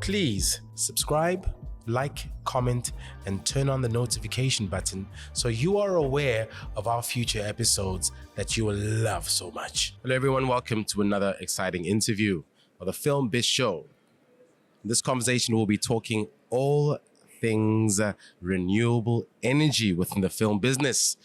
Please subscribe, like, comment, and turn on the notification button so you are aware of our future episodes that you will love so much. Hello everyone, welcome to another exciting interview of the Film Biz Show. In this conversation, we'll be talking all things renewable energy within the film business.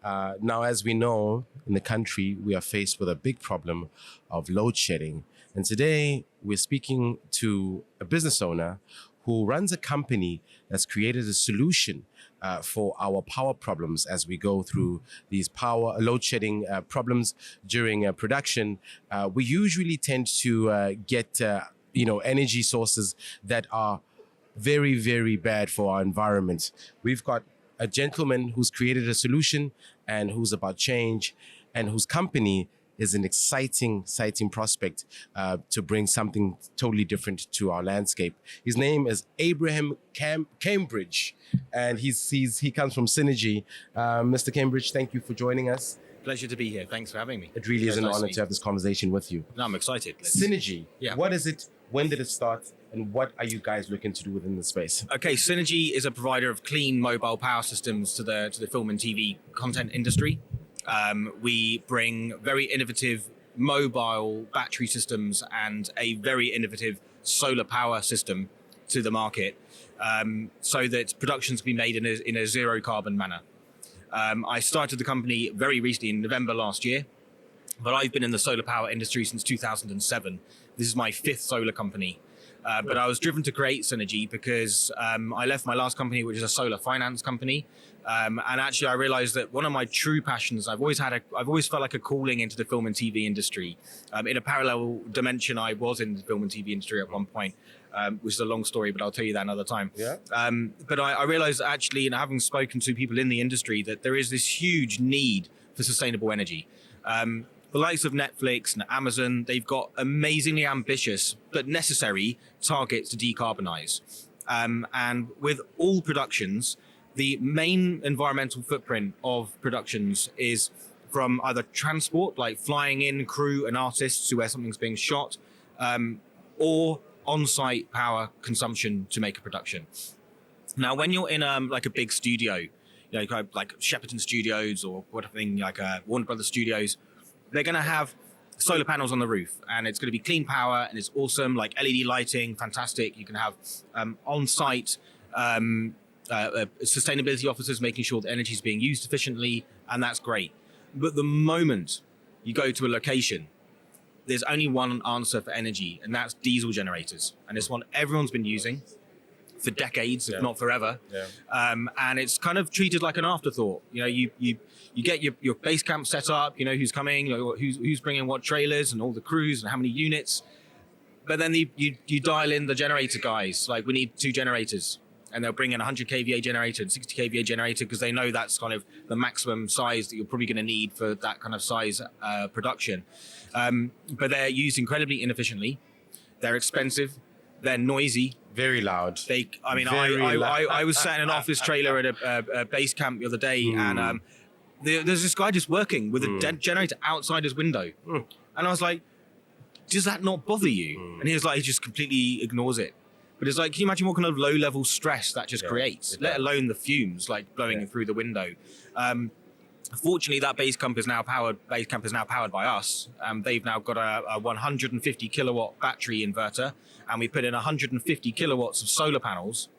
Now, as we know, in the country, we are faced with a big problem of load shedding. And today, we're speaking to a business owner who runs a company that's created a solution for our power problems as we go through these power load shedding problems during production. We usually tend to get energy sources that are very, very bad for our environment. We've got a gentleman who's created a solution and who's about change and whose company is an exciting prospect to bring something totally different to our landscape. His name is Abraham Cambridge, and he comes from Synergy. Mr. Cambridge, thank you for joining us. Pleasure to be here. Thanks for having me. It really is an honor to have this conversation with you. No, I'm excited. Synergy, what is it? When did it start? And what are you guys looking to do within the space? Okay, Synergy is a provider of clean mobile power systems to the film and TV content industry. We bring very innovative mobile battery systems and a very innovative solar power system to the market, so that productions can be made in a zero carbon manner. I started the company very recently in November last year, but I've been in the solar power industry since 2007. This is my fifth solar company. But I was driven to create Synergy because I left my last company, which is a solar finance company. And actually, I realized that one of my true passions, I've always felt like a calling into the film and TV industry. In a parallel dimension, I was in the film and TV industry at one point, which is a long story, but I'll tell you that another time. Yeah. But I realized actually, and having spoken to people in the industry, that there is this huge need for sustainable energy. The likes of Netflix and Amazon, they've got amazingly ambitious but necessary targets to decarbonize. And with all productions, the main environmental footprint of productions is from either transport, like flying in crew and artists to where something's being shot, or on-site power consumption to make a production. Now, when you're in like a big studio, like Shepperton Studios or whatever, like Warner Brothers Studios, they're going to have solar panels on the roof, and it's going to be clean power, and it's awesome, like LED lighting, fantastic. You can have on-site sustainability officers making sure the energy is being used efficiently, and that's great. But the moment you go to a location, there's only one answer for energy, and that's diesel generators. And it's one everyone's been using for decades, if not forever. Yeah. And it's kind of treated like an afterthought. You get your base camp set up, who's coming, who's bringing what trailers and all the crews and how many units. But then you dial in the generator guys, like we need 2 generators. And they'll bring in a 100 kVA generator and 60 kVA generator because they know that's kind of the maximum size that you're probably going to need for that kind of size production. But they're used incredibly inefficiently. They're expensive. They're noisy. Very loud. I was sat in an office trailer at a base camp the other day, and there's this guy just working with a dead generator outside his window. And I was like, does that not bother you? And he was like, he just completely ignores it. But it's like, can you imagine what kind of low-level stress that just creates, let alone the fumes like blowing through the window? Fortunately, that base camp is now powered by us. They've now got a 150 kilowatt battery inverter, and we put in 150 kilowatts of solar panels,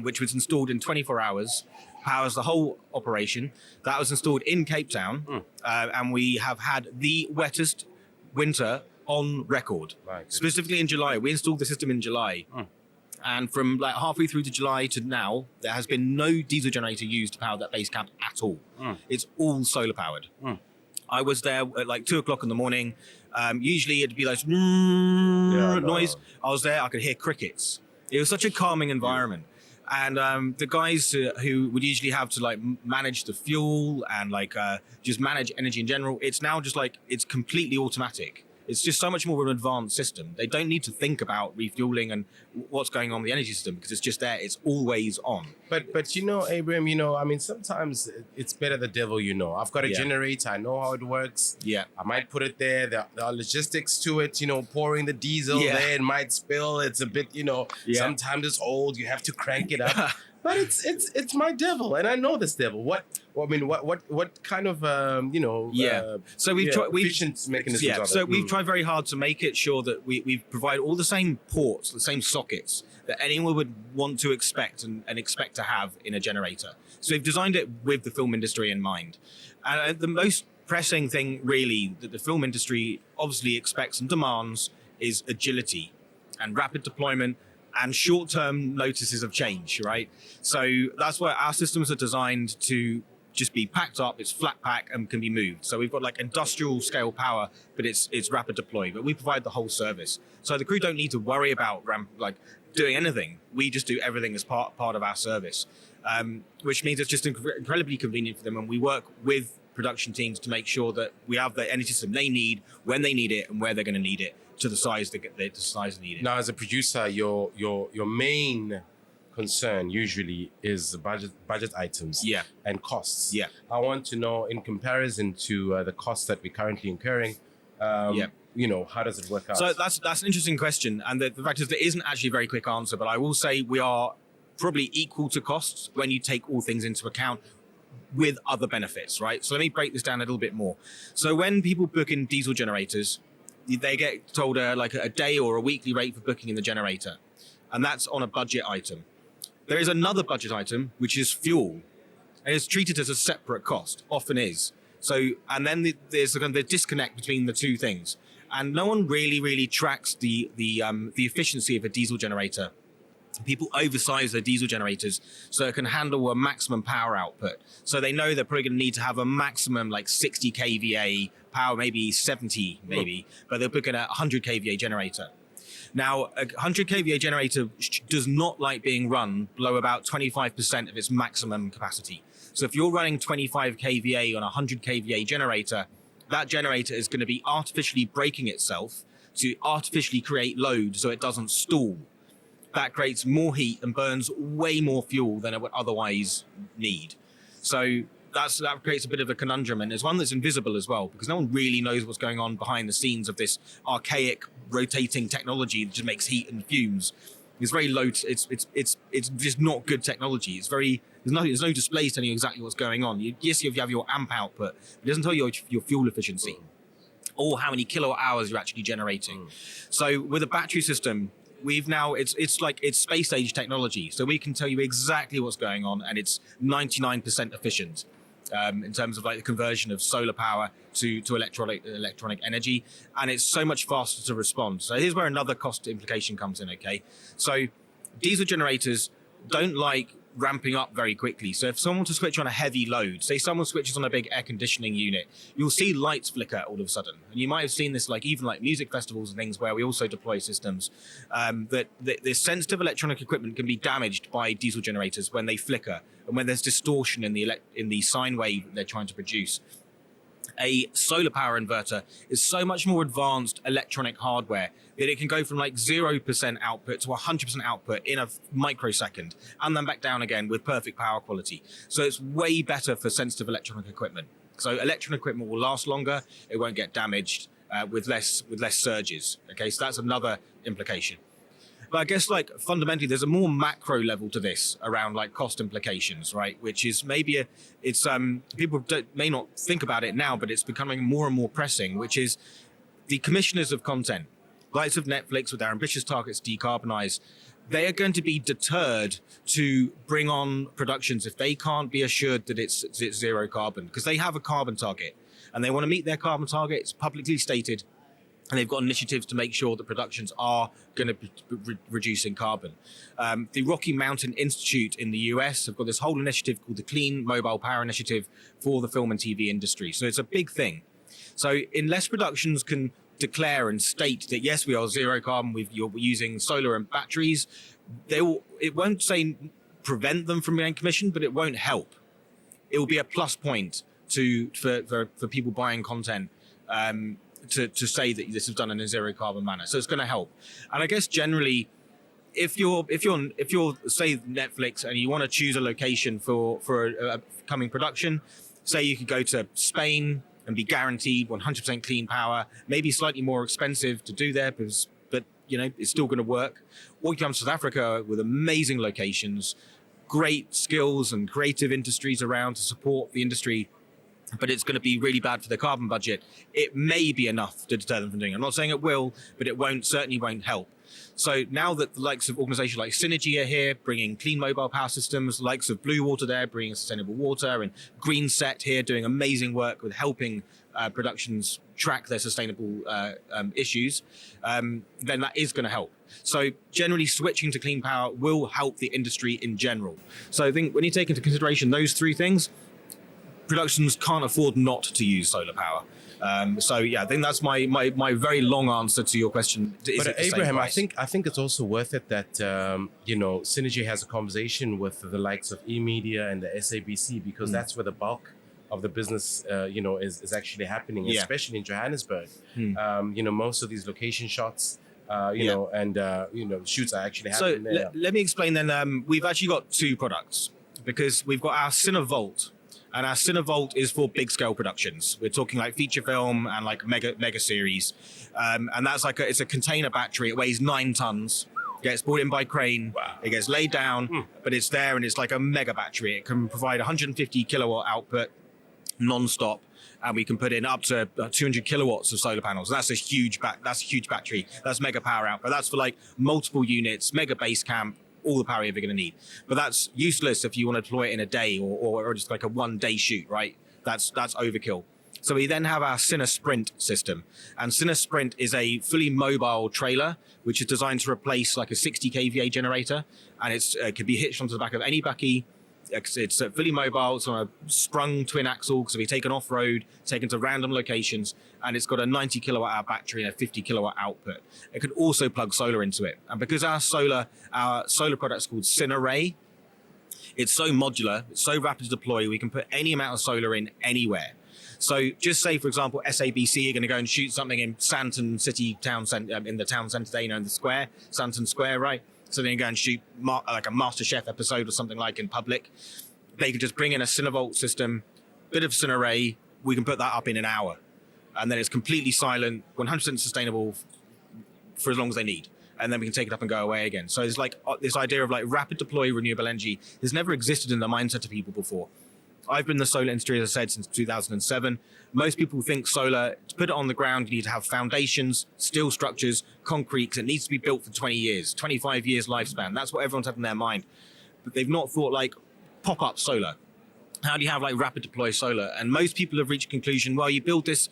which was installed in 24 hours, powers the whole operation. That was installed in Cape Town, and we have had the wettest winter on record. Specifically in July. We installed the system in July. And from like halfway through to July to now, there has been no diesel generator used to power that base camp at all. It's all solar powered. I was there at like 2:00 in the morning. Usually it'd be like noise. I was there, I could hear crickets. It was such a calming environment. And the guys who would usually have to like manage the fuel and like just manage energy in general, it's now just like, it's completely automatic. It's just so much more of an advanced system. They don't need to think about refueling and what's going on with the energy system because it's just there. It's always on. But you know, Abraham, you know, I mean, sometimes it's better the devil you know. I've got a generator. I know how it works. Yeah. I might put it there. There are logistics to it, you know, pouring the diesel there. It might spill. It's a bit, you know, sometimes it's old. You have to crank it up. But it's my devil, and I know this devil. What kind of so efficient mechanisms are there? So we've tried very hard to make it sure that we provide all the same ports, the same sockets that anyone would want to expect and expect to have in a generator. So we've designed it with the film industry in mind. And the most pressing thing really that the film industry obviously expects and demands is agility and rapid deployment and short-term notices of change, right? So that's why our systems are designed to just be packed up, it's flat pack and can be moved. So we've got like industrial scale power, but it's rapid deploy, but we provide the whole service. So the crew don't need to worry about doing anything. We just do everything as part of our service, which means it's just incredibly convenient for them. And we work with production teams to make sure that we have the energy system they need, when they need it, and where they're going to need it, to the size they need it. Now, as a producer, your main concern usually is budget items and costs. Yeah. I want to know, in comparison to the costs that we're currently incurring, you know, how does it work out? So that's an interesting question, and the fact is there isn't actually a very quick answer, but I will say we are probably equal to costs when you take all things into account, with other benefits, right? So let me break this down a little bit more. So when people book in diesel generators, they get told a day or a weekly rate for booking in the generator, and that's on a budget item. There is another budget item, which is fuel, and it's treated as a separate cost, often is. So, and then there's the disconnect between the two things, and no one really tracks the efficiency of a diesel generator. People oversize their diesel generators so it can handle a maximum power output. So they know they're probably going to need to have a maximum like 60 kVA power, maybe 70 maybe, but they're booking a 100 kVA generator. Now, a 100 kVA generator does not like being run below about 25% of its maximum capacity. So if you're running 25 kVA on a 100 kVA generator, that generator is going to be artificially braking itself to artificially create load so it doesn't stall. That creates more heat and burns way more fuel than it would otherwise need. So that creates a bit of a conundrum, and it's one that's invisible as well, because no one really knows what's going on behind the scenes of this archaic rotating technology that just makes heat and fumes. It's very low. It's just not good technology. It's very there's no displays telling you exactly what's going on. Yes, you have your amp output, but it doesn't tell you your fuel efficiency or how many kilowatt hours you're actually generating. So with a battery system, we've now it's space age technology, so we can tell you exactly what's going on, and it's 99% efficient in terms of like the conversion of solar power to electronic energy, and it's so much faster to respond. So here's where another cost implication comes in. Okay, so diesel generators don't like ramping up very quickly. So if someone to switch on a heavy load, say someone switches on a big air conditioning unit, you'll see lights flicker all of a sudden. And you might have seen this even like music festivals and things where we also deploy systems that the sensitive electronic equipment can be damaged by diesel generators when they flicker and when there's distortion in the sine wave that they're trying to produce. A solar power inverter is so much more advanced electronic hardware that it can go from like 0% output to 100% output in a microsecond and then back down again with perfect power quality. So it's way better for sensitive electronic equipment. So electronic equipment will last longer, it won't get damaged with less surges. Okay, so that's another implication. But I guess like fundamentally, there's a more macro level to this around like cost implications, right? Which is maybe people may not think about it now, but it's becoming more and more pressing, which is the commissioners of content, likes of Netflix with their ambitious targets to decarbonize. They are going to be deterred to bring on productions if they can't be assured that it's zero carbon, because they have a carbon target and they want to meet their carbon target. It's publicly stated. And they've got initiatives to make sure that productions are going to be reducing carbon. The Rocky Mountain Institute in the US have got this whole initiative called the Clean Mobile Power Initiative for the film and TV industry. So it's a big thing. So unless productions can declare and state that, yes, we are zero carbon, you're using solar and batteries, it won't say prevent them from being commissioned, but it won't help. It will be a plus point for people buying content to say that this is done in a zero carbon manner. So it's going to help. And I guess generally, if you're say Netflix and you want to choose a location for a coming production, say you could go to Spain and be guaranteed 100% clean power, maybe slightly more expensive to do there, but it's still going to work. Or you come to South Africa with amazing locations, great skills and creative industries around to support the industry, but it's going to be really bad for the carbon budget. It may be enough to deter them from doing it. I'm not saying it will, but it certainly won't help. So now that the likes of organizations like Synergy are here, bringing clean mobile power systems, the likes of Blue Water there, bringing sustainable water, and Green Set here doing amazing work with helping productions track their sustainable issues, then that is going to help. So generally switching to clean power will help the industry in general. So I think when you take into consideration those three things, productions can't afford not to use solar power. So yeah, I think that's my very long answer to your question. But Abraham, I think it's also worth it that Synergy has a conversation with the likes of eMedia and the SABC, because that's where the bulk of the business is actually happening, especially in Johannesburg. Most of these location shots shoots are actually happening there. Let me explain then. We've actually got two products, because we've got our Cinevolt. And our Cinevolt is for big scale productions. We're talking like feature film and like mega series. And that's it's a container battery. It weighs 9 tons, gets brought in by crane. Wow. It gets laid down, but it's there, and it's like a mega battery. It can provide 150 kilowatt output non-stop. And we can put in up to 200 kilowatts of solar panels. That's a huge battery. That's mega power output. That's for like multiple units, mega base camp, all the power you're ever going to need. But that's useless if you want to deploy it in a day or just like a 1-day shoot, right? That's overkill. So we then have our CineSprint system. And CineSprint is a fully mobile trailer, which is designed to replace like a 60 kVA generator. And it can be hitched onto the back of any bucky. It's fully mobile. It's on a sprung twin axle, so we take it off-road, taken to random locations, and it's got a 90 kilowatt hour battery and a 50 kilowatt output. It can also plug solar into it. And because our solar product is called CineRay, it's so modular, it's so rapid to deploy, we can put any amount of solar in anywhere. So just say, for example, SABC are going to go and shoot something in Sandton City town centre, in the town centre there, in the square, Sandton Square, right? So they can go and shoot like a MasterChef episode or something like in public. They could just bring in a Cinevolt system, bit of CineRay, we can put that up in an hour. And then it's completely silent, 100% sustainable for as long as they need. And then we can take it up and go away again. So it's like this idea of like rapid deploy renewable energy has never existed in the mindset of people before. I've been in the solar industry, as I said, since 2007. Most people think solar, to put it on the ground, you need to have foundations, steel structures, concrete, because it needs to be built for 20 years, 25 years lifespan. That's what everyone's had in their mind. But they've not thought like pop-up solar. How do you have like rapid deploy solar? And most people have reached a conclusion, well, you build this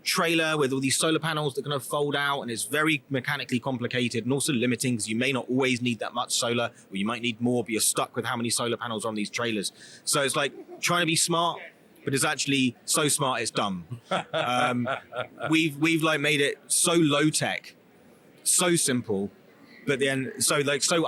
trailer with all these solar panels that are going to fold out, and it's very mechanically complicated and also limiting, because you may not always need that much solar, or you might need more, but you're stuck with how many solar panels are on these trailers. So it's like trying to be smart, but it's actually so smart it's dumb. We've like made it so low tech, so simple, but then so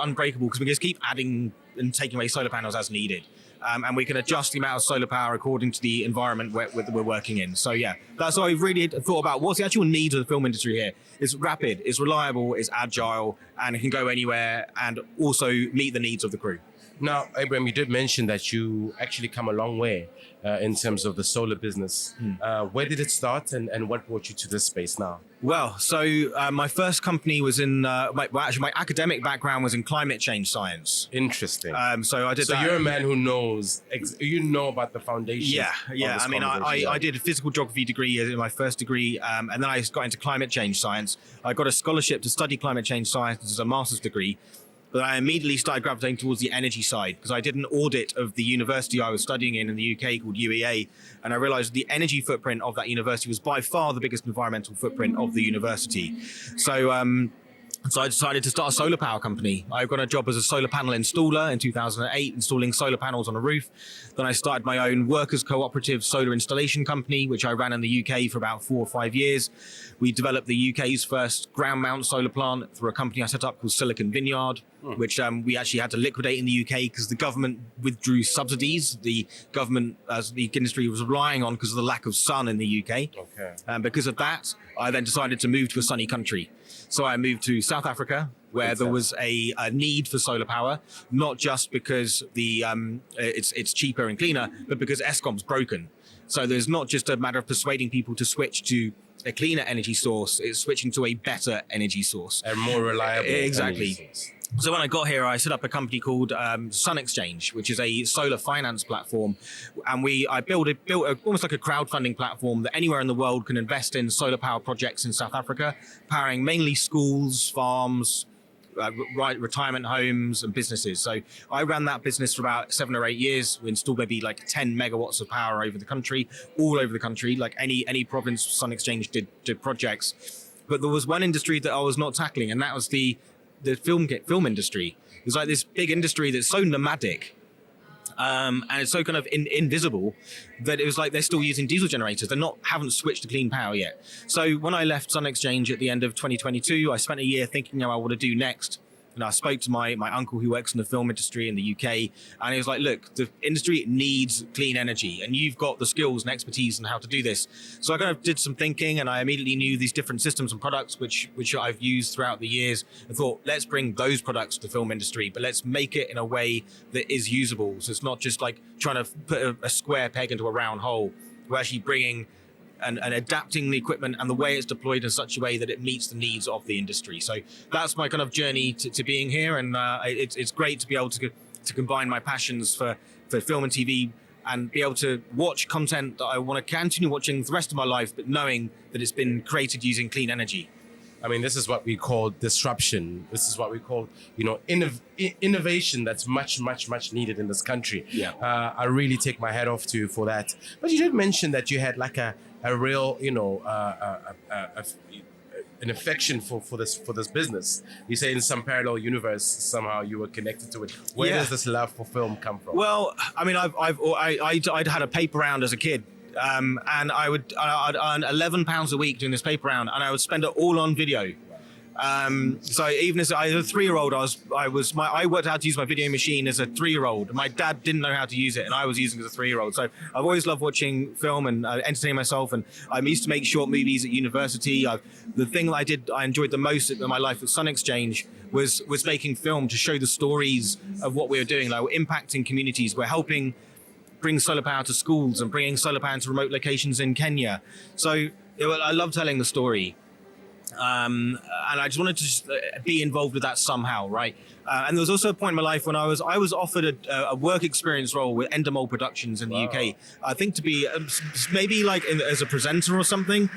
unbreakable, because we just keep adding and taking away solar panels as needed. And we can adjust the amount of solar power according to the environment we're working in. So yeah, that's what I've really thought about. What's the actual needs of the film industry here? It's rapid, it's reliable, it's agile, and it can go anywhere and also meet the needs of the crew. Now, Abraham, you did mention that you actually come a long way in terms of the solar business. Where did it start, and what brought you to this space now? Well, so my first company was in, my academic background was in climate change science. Interesting. So I did. So you're a man who knows, you know about the foundation. Yeah. I mean, I did a physical geography degree in my first degree, and then I got into climate change science. I got a scholarship to study climate change science as a master's degree. But I immediately started gravitating towards the energy side, because I did an audit of the university I was studying in the UK called UEA, and I realized the energy footprint of that university was by far the biggest environmental footprint of the university. So So I decided to start a solar power company. I got a job as a solar panel installer in 2008, installing solar panels on a roof. Then I started my own workers' cooperative solar installation company, which I ran in the UK for about 4 or 5 years. We developed the UK's first ground mount solar plant through a company I set up called Silicon Vineyard, which we actually had to liquidate in the UK because the government withdrew subsidies. The government, as the industry was relying on because of the lack of sun in the UK. Okay. And because of that, I then decided to move to a sunny country. So I moved to South Africa, where there was a need for solar power, not just because it's cheaper and cleaner, but because Eskom's broken. So there's not just a matter of persuading people to switch to a cleaner energy source, it's switching to a better energy source. And more reliable. Exactly. energy source. So when I got here, I set up a company called Sun Exchange, which is a solar finance platform, and I built almost like a crowdfunding platform that anywhere in the world can invest in solar power projects in South Africa, powering mainly schools, farms, retirement homes, and businesses. So I ran that business for about 7 or 8 years. We installed maybe like 10 megawatts of power over the country, all over the country. Like any province, Sun Exchange did projects. But there was one industry that I was not tackling, and that was the film industry. It's like this big industry that's so nomadic, and it's so kind of invisible that it was like they're still using diesel generators. Haven't switched to clean power yet. So when I left Sun Exchange at the end of 2022, I spent a year thinking how I want to do next. And I spoke to my uncle who works in the film industry in the UK, and he was like, look, the industry needs clean energy, and you've got the skills and expertise on how to do this. So I kind of did some thinking, and I immediately knew these different systems and products which I've used throughout the years. I thought, let's bring those products to the film industry, but let's make it in a way that is usable. So it's not just like trying to put a square peg into a round hole. We're actually bringing and adapting the equipment and the way it's deployed in such a way that it meets the needs of the industry. So that's my kind of journey to being here, and it's great to be able to combine my passions for film and TV and be able to watch content that I want to continue watching the rest of my life, but knowing that it's been created using clean energy. I mean, this is what we call disruption. This is what we call, innovation that's much, much, much needed in this country. Yeah. I really take my hat off to you for that. But you did mention that you had like a real, an affection for this business. You say in some parallel universe somehow you were connected to it. Where does this love for film come from? Well, I mean, I'd had a paper round as a kid. And I'd earn £11 a week doing this paper round, and I would spend it all on video. So even as a 3-year-old, I worked out how to use my video machine as a 3-year-old. My dad didn't know how to use it, and I was using it as a 3-year-old. So I've always loved watching film and entertaining myself. And I used to make short movies at university. The thing that I enjoyed the most in my life at Sun Exchange was making film to show the stories of what we were doing. Like, we're impacting communities. We're helping bring solar power to schools and bringing solar power to remote locations in Kenya. So I love telling the story. And I just wanted to be involved with that somehow, right? And there was also a point in my life when I was offered a work experience role with Endemol Productions in the UK. I think to be maybe like as a presenter or something.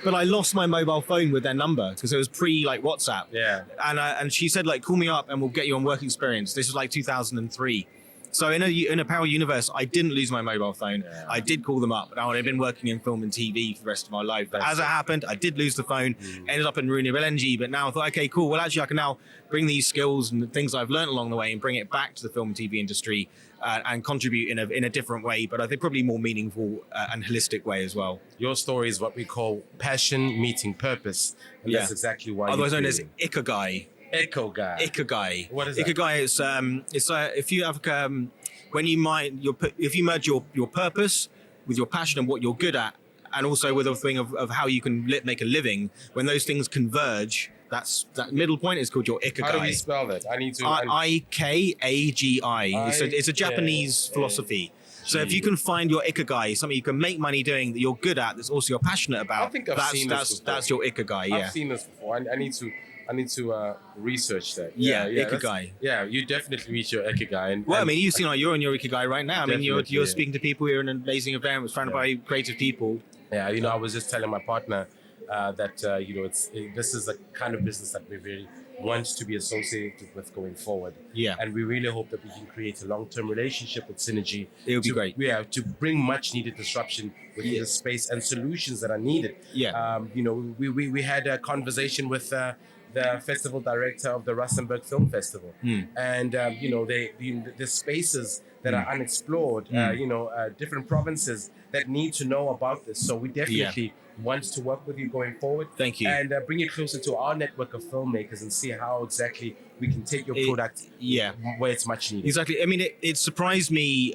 But I lost my mobile phone with their number because it was WhatsApp. Yeah. And she said, like, call me up and we'll get you on work experience. This was like 2003. So in a parallel universe, I didn't lose my mobile phone. Yeah. I did call them up, and I would have been working in film and TV for the rest of my life. But as it happened, I did lose the phone, ended up in renewable energy. But now I thought, okay, cool. Well, actually, I can now bring these skills and the things I've learned along the way and bring it back to the film and TV industry and contribute in a different way, but I think probably more meaningful and holistic way as well. Your story is what we call passion meeting purpose, and that's exactly why. Otherwise known as Ikigai. Ikigai. What is that? Ikigai is if you have if you merge your purpose with your passion and what you're good at, and also with a thing of how you can make a living, when those things converge, that middle point is called your Ikigai. How do we spell that? I need to. Ikagi. It's a Japanese philosophy. So if you can find your Ikigai, something you can make money doing that you're good at, that's also you're passionate about. I think I've seen this before. That's your Ikigai. Yeah. I've seen this before. I need to research that. Yeah, Ikigai. Yeah, you definitely reach your Ikigai. I mean, you seem like you're in your Ikigai right now. I mean, you're speaking to people here in an amazing event surrounded by creative people. Yeah, I was just telling my partner that this is the kind of business that we really want to be associated with going forward. Yeah, and we really hope that we can create a long-term relationship with Synergy. It would be great. Yeah, to bring much-needed disruption within the space and solutions that are needed. Yeah, we had a conversation with the festival director of the Rustenburg Film Festival. And, the spaces that are unexplored, different provinces that need to know about this. So we definitely want to work with you going forward. Thank you. And bring you closer to our network of filmmakers and see how exactly we can take your product where it's much needed. Exactly. I mean, it surprised me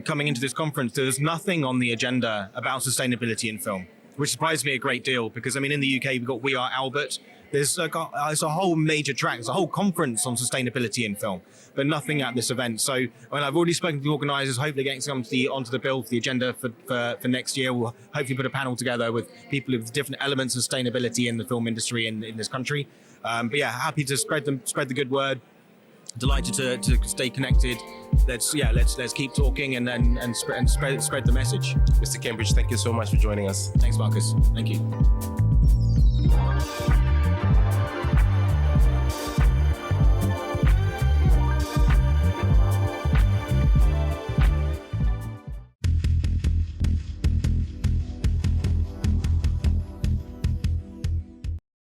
coming into this conference. There was nothing on the agenda about sustainability in film, which surprised me a great deal because, I mean, in the UK, we've got We Are Albert. There's a whole major track, there's a whole conference on sustainability in film, but nothing at this event. So, I've already spoken to the organisers, hopefully getting some onto the bill for the agenda for next year. We'll hopefully put a panel together with people with different elements of sustainability in the film industry in this country. But yeah, happy to spread the good word. Delighted to stay connected. Let's keep talking and spread the message. Mr. Cambridge, thank you so much for joining us. Thanks, Marcus. Thank you.